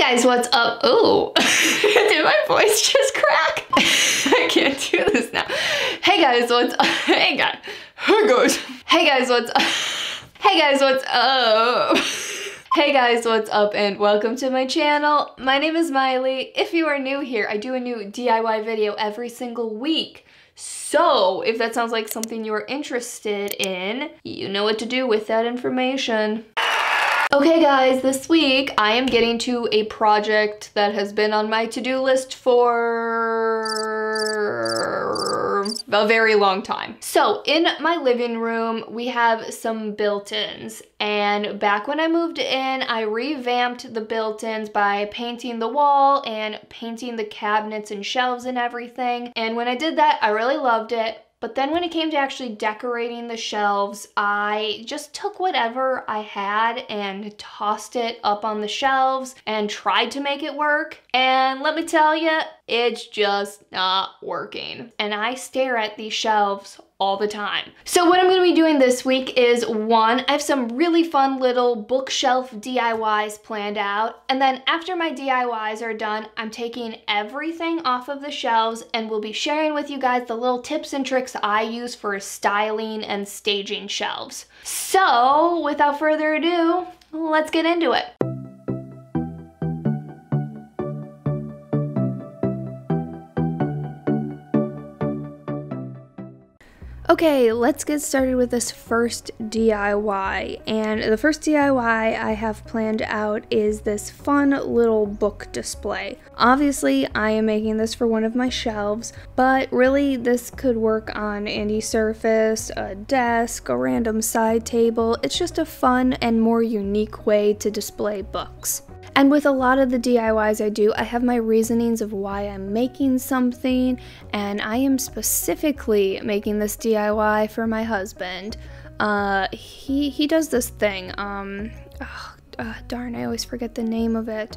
guys, what's up? Oh, did my voice just crack? I can't do this now. Hey guys, what's up? Hey guys. Hey guys, what's up? Hey guys, what's up? Hey guys, what's up and welcome to my channel. My name is Miley. If you are new here, I do a new DIY video every single week. So if that sounds like something you're interested in, you know what to do with that information. Okay guys, this week I am getting to a project that has been on my to-do list for a very long time. So in my living room, we have some built-ins, and back when I moved in, I revamped the built-ins by painting the wall and painting the cabinets and shelves and everything. And when I did that, I really loved it. But then when it came to actually decorating the shelves, I just took whatever I had and tossed it up on the shelves and tried to make it work. And let me tell you, it's just not working. And I stare at these shelves all the time. So what I'm gonna be doing this week is, one, I have some really fun little bookshelf DIYs planned out. And then after my DIYs are done, I'm taking everything off of the shelves and we'll be sharing with you guys the little tips and tricks I use for styling and staging shelves. So without further ado, let's get into it. Okay, let's get started with this first DIY. And the first DIY I have planned out is this fun little book display. Obviously, I am making this for one of my shelves, but really this could work on any surface, a desk, a random side table. It's just a fun and more unique way to display books. And with a lot of the DIYs I do, I have my reasonings of why I'm making something, and I am specifically making this DIY for my husband. He does this thing, darn, I always forget the name of it.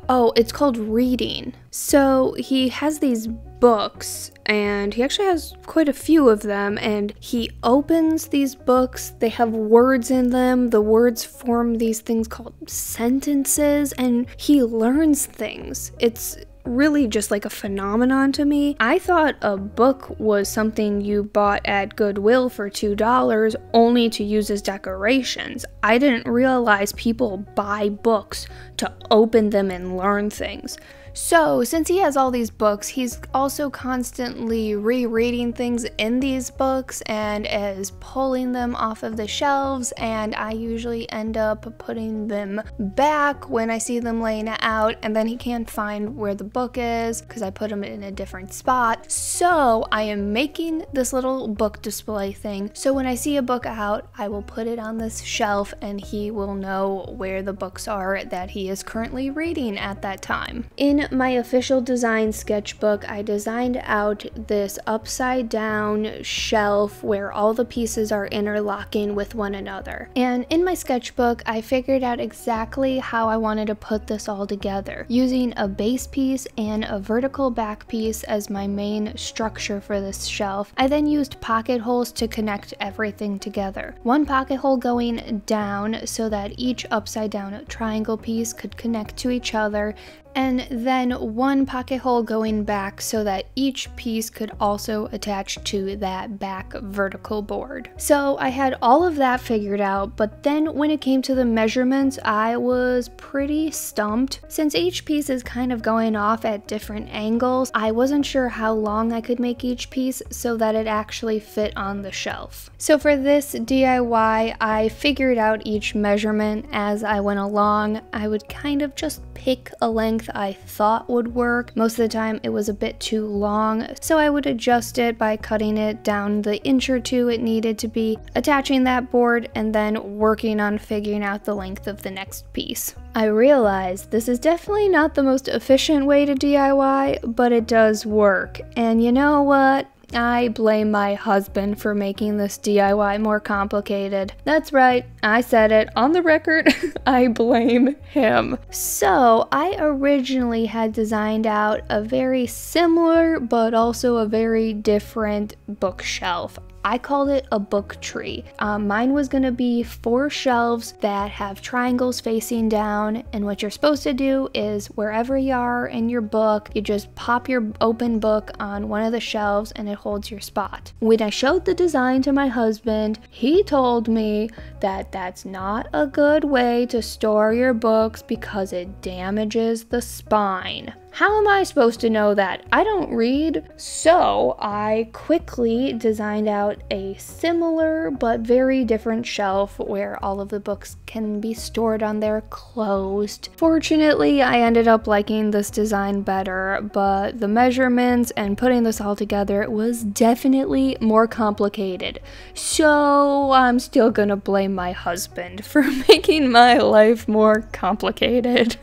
Oh, it's called reading. So he has these books, and he actually has quite a few of them, and he opens these books. They have words in them. The words form these things called sentences, and he learns things. It's really just like a phenomenon to me. I thought a book was something you bought at Goodwill for $2 only to use as decorations. I didn't realize people buy books to open them and learn things. So, since he has all these books, he's also constantly rereading things in these books and is pulling them off of the shelves, and I usually end up putting them back when I see them laying out, and then he can't find where the book is because I put them in a different spot. So, I am making this little book display thing, so when I see a book out, I will put it on this shelf and he will know where the books are that he is currently reading at that time. In my official design sketchbook, I designed out this upside down shelf where all the pieces are interlocking with one another. And in my sketchbook, I figured out exactly how I wanted to put this all together, using a base piece and a vertical back piece as my main structure for this shelf. I then used pocket holes to connect everything together. One pocket hole going down so that each upside down triangle piece could connect to each other, and then one pocket hole going back so that each piece could also attach to that back vertical board. So I had all of that figured out, but then when it came to the measurements, I was pretty stumped. Since each piece is kind of going off at different angles, I wasn't sure how long I could make each piece so that it actually fit on the shelf. So for this DIY, I figured out each measurement as I went along. I would kind of just pick a length I thought would work. Most of the time it was a bit too long, so I would adjust it by cutting it down the inch or two it needed to be, attaching that board, and then working on figuring out the length of the next piece. I realized this is definitely not the most efficient way to DIY, but it does work. And you know what? I blame my husband for making this DIY more complicated. That's right, I said it on the record. I blame him. So I originally had designed out a very similar but also a very different bookshelf. I called it a book tree. Mine was gonna be 4 shelves that have triangles facing down, and what you're supposed to do is wherever you are in your book, you just pop your open book on one of the shelves and it holds your spot. When I showed the design to my husband, he told me that that's not a good way to store your books because it damages the spine. How am I supposed to know that? I don't read. So I quickly designed out a similar but very different shelf where all of the books can be stored on there closed. Fortunately, I ended up liking this design better, but the measurements and putting this all together was definitely more complicated. So I'm still gonna blame my husband for making my life more complicated.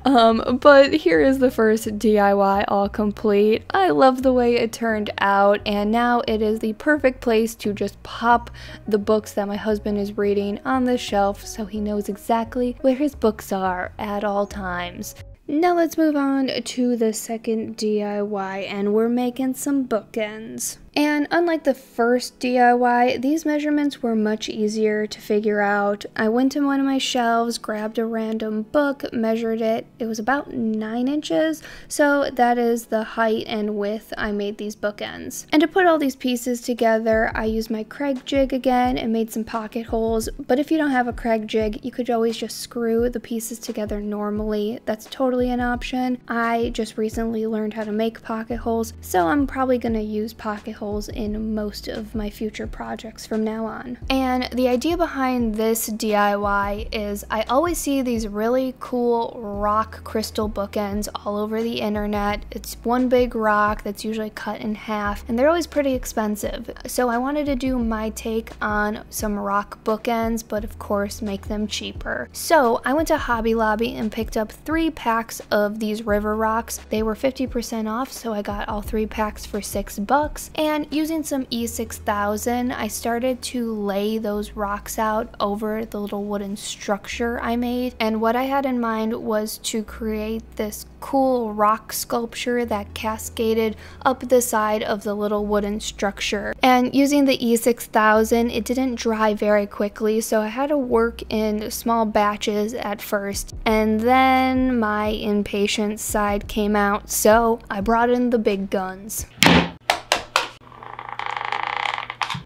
But here is the first DIY all complete. I love the way it turned out, and now it is the perfect place to just pop the books that my husband is reading on the shelf so he knows exactly where his books are at all times. Now let's move on to the second DIY, and we're making some bookends. And unlike the first DIY, these measurements were much easier to figure out. I went to one of my shelves, grabbed a random book, measured it. It was about 9 inches, so that is the height and width I made these bookends. And to put all these pieces together, I used my Kregg Jig again and made some pocket holes, but if you don't have a Kregg Jig, you could always just screw the pieces together normally. That's totally an option. I just recently learned how to make pocket holes, so I'm probably gonna use pocket holes in most of my future projects from now on. And the idea behind this DIY is I always see these really cool rock crystal bookends all over the internet. It's one big rock that's usually cut in half, and they're always pretty expensive. So I wanted to do my take on some rock bookends, but of course make them cheaper. So I went to Hobby Lobby and picked up 3 packs of these river rocks. They were 50% off, so I got all 3 packs for $6. And using some E6000, I started to lay those rocks out over the little wooden structure I made. And what I had in mind was to create this cool rock sculpture that cascaded up the side of the little wooden structure. And using the E6000, it didn't dry very quickly, so I had to work in small batches at first. And then my impatient side came out, so I brought in the big guns.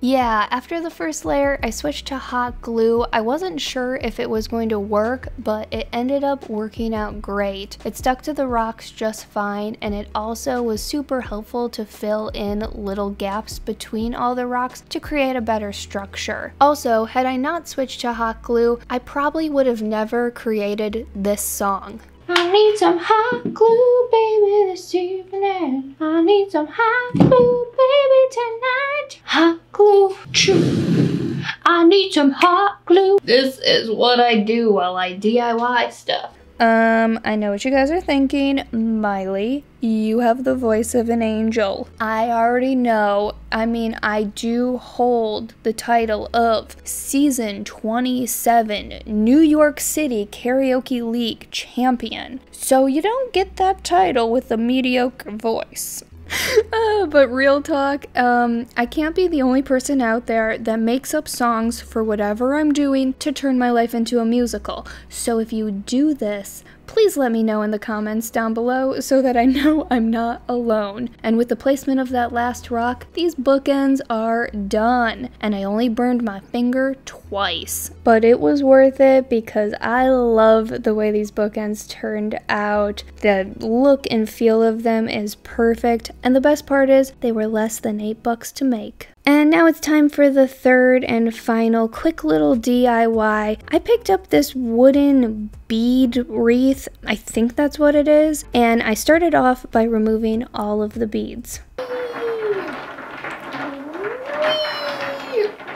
Yeah, after the first layer, I switched to hot glue. I wasn't sure if it was going to work, but it ended up working out great. It stuck to the rocks just fine, and it also was super helpful to fill in little gaps between all the rocks to create a better structure. Also, had I not switched to hot glue, I probably would have never created this song. I need some hot glue, baby, this evening. I need some hot glue, baby, tonight. Hot glue, I need some hot glue. This is what I do while I DIY stuff. I know what you guys are thinking. Miley, you have the voice of an angel. I already know. I mean, I do hold the title of Season 27 New York City Karaoke League Champion. So you don't get that title with a mediocre voice. But real talk, I can't be the only person out there that makes up songs for whatever I'm doing to turn my life into a musical. So if you do this, please let me know in the comments down below so that I know I'm not alone. And with the placement of that last rock, these bookends are done. And I only burned my finger twice. But it was worth it because I love the way these bookends turned out. The look and feel of them is perfect. And the best part is they were less than $8 to make. And now it's time for the third and final quick little DIY. I picked up this wooden bead wreath, I think that's what it is, and I started off by removing all of the beads.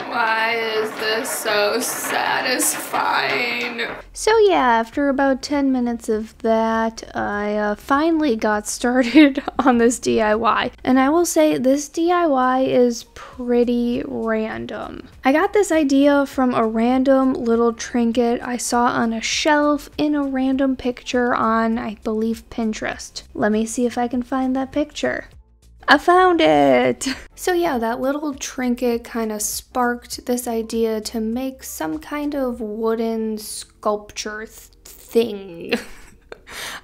Why is this so satisfying? So yeah, after about 10 minutes of that, I finally got started on this DIY. And I will say this DIY is pretty random. I got this idea from a random little trinket I saw on a shelf in a random picture on, I believe, Pinterest. Let me see if I can find that picture. I found it! So yeah, that little trinket kind of sparked this idea to make some kind of wooden sculpture thing.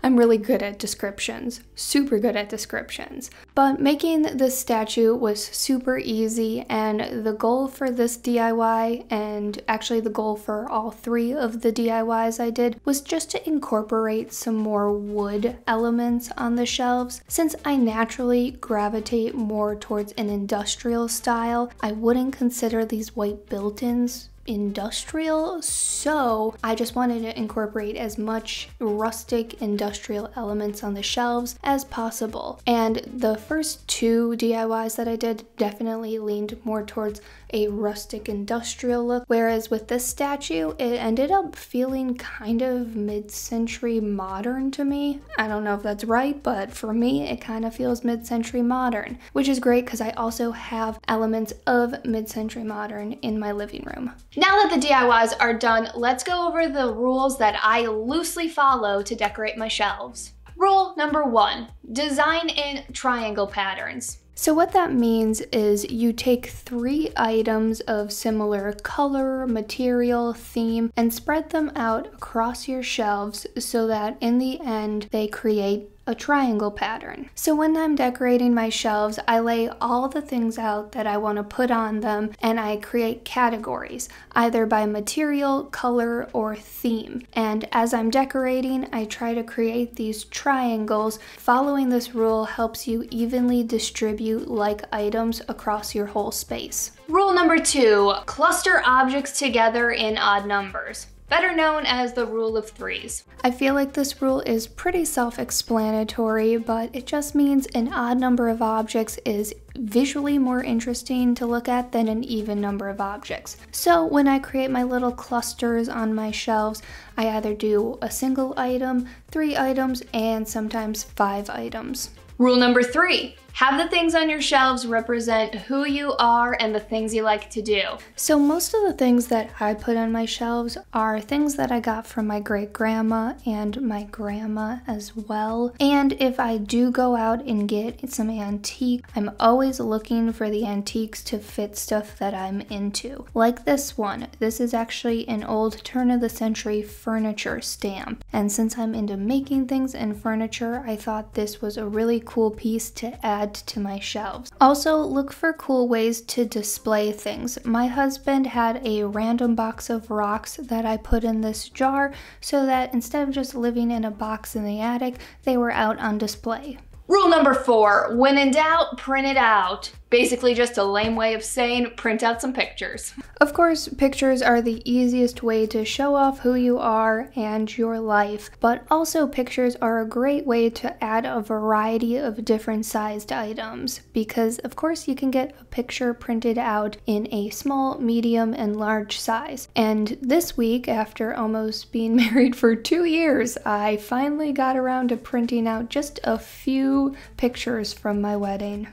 I'm really good at descriptions, super good at descriptions. But making this statue was super easy, and the goal for this DIY, and actually the goal for all 3 of the DIYs I did, was just to incorporate some more wood elements on the shelves. Since I naturally gravitate more towards an industrial style, I wouldn't consider these white built-ins industrial, so I just wanted to incorporate as much rustic industrial elements on the shelves as possible. And the first 2 DIYs that I did definitely leaned more towards a rustic industrial look, whereas with this statue it ended up feeling kind of mid-century modern to me. I don't know if that's right, but for me it kind of feels mid-century modern, which is great because I also have elements of mid-century modern in my living room. Now that the DIYs are done, let's go over the rules that I loosely follow to decorate my shelves. Rule number 1, design in triangle patterns. So what that means is you take 3 items of similar color, material, theme, and spread them out across your shelves so that in the end they create a triangle pattern. So when I'm decorating my shelves, I lay all the things out that I want to put on them, and I create categories, either by material, color, or theme. And as I'm decorating, I try to create these triangles. Following this rule helps you evenly distribute like items across your whole space. Rule number 2, cluster objects together in odd numbers, better known as the rule of 3s. I feel like this rule is pretty self-explanatory, but it just means an odd number of objects is visually more interesting to look at than an even number of objects. So when I create my little clusters on my shelves, I either do a single item, 3 items, and sometimes 5 items. Rule number 3, have the things on your shelves represent who you are and the things you like to do. So most of the things that I put on my shelves are things that I got from my great-grandma and my grandma as well. And if I do go out and get some antique, I'm always looking for the antiques to fit stuff that I'm into. Like this one. This is actually an old turn-of-the-century furniture stamp. And since I'm into making things and furniture, I thought this was a really cool piece to add to my shelves. Also, look for cool ways to display things. My husband had a random box of rocks that I put in this jar so that instead of just living in a box in the attic, they were out on display. Rule number 4, when in doubt, print it out. Basically just a lame way of saying print out some pictures. Of course, pictures are the easiest way to show off who you are and your life, but also pictures are a great way to add a variety of different sized items, because of course you can get a picture printed out in a small, medium, and large size. And this week, after almost being married for 2 years, I finally got around to printing out just a few pictures from my wedding.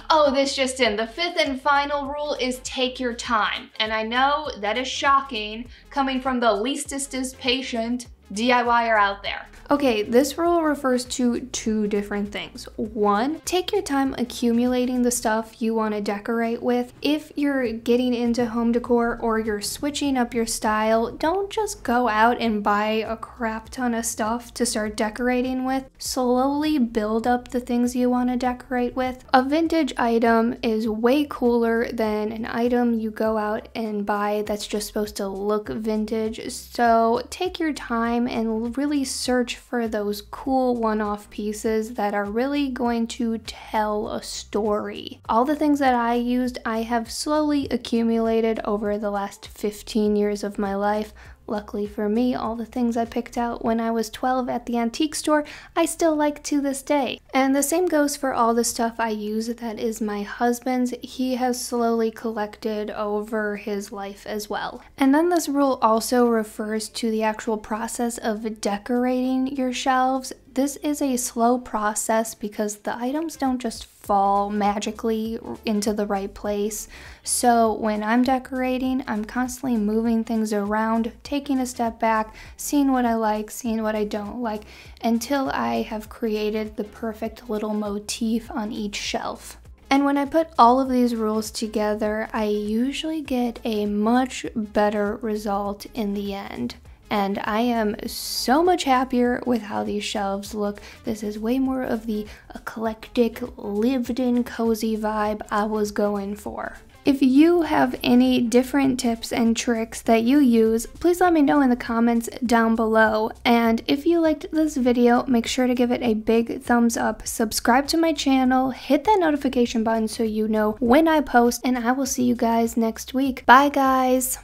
Oh, this just in. The 5th and final rule is take your time. And I know that is shocking coming from the leastest patient DIYer out there. Okay, this rule refers to 2 different things. 1, take your time accumulating the stuff you want to decorate with. If you're getting into home decor or you're switching up your style, don't just go out and buy a crap ton of stuff to start decorating with. Slowly build up the things you want to decorate with. A vintage item is way cooler than an item you go out and buy that's just supposed to look vintage. So take your time and really search for those cool one-off pieces that are really going to tell a story. All the things that I used, I have slowly accumulated over the last 15 years of my life. Luckily for me, all the things I picked out when I was 12 at the antique store, I still like to this day. And the same goes for all the stuff I use that is my husband's. He has slowly collected over his life as well. And then this rule also refers to the actual process of decorating your shelves. this is a slow process because the items don't just fall magically into the right place. So when I'm decorating, I'm constantly moving things around, taking a step back, seeing what I like, seeing what I don't like, until I have created the perfect little motif on each shelf. And when I put all of these rules together, I usually get a much better result in the end. And I am so much happier with how these shelves look. This is way more of the eclectic, lived-in, cozy vibe I was going for. If you have any different tips and tricks that you use, please let me know in the comments down below. And if you liked this video, make sure to give it a big thumbs up, subscribe to my channel, hit that notification button so you know when I post, and I will see you guys next week. Bye guys!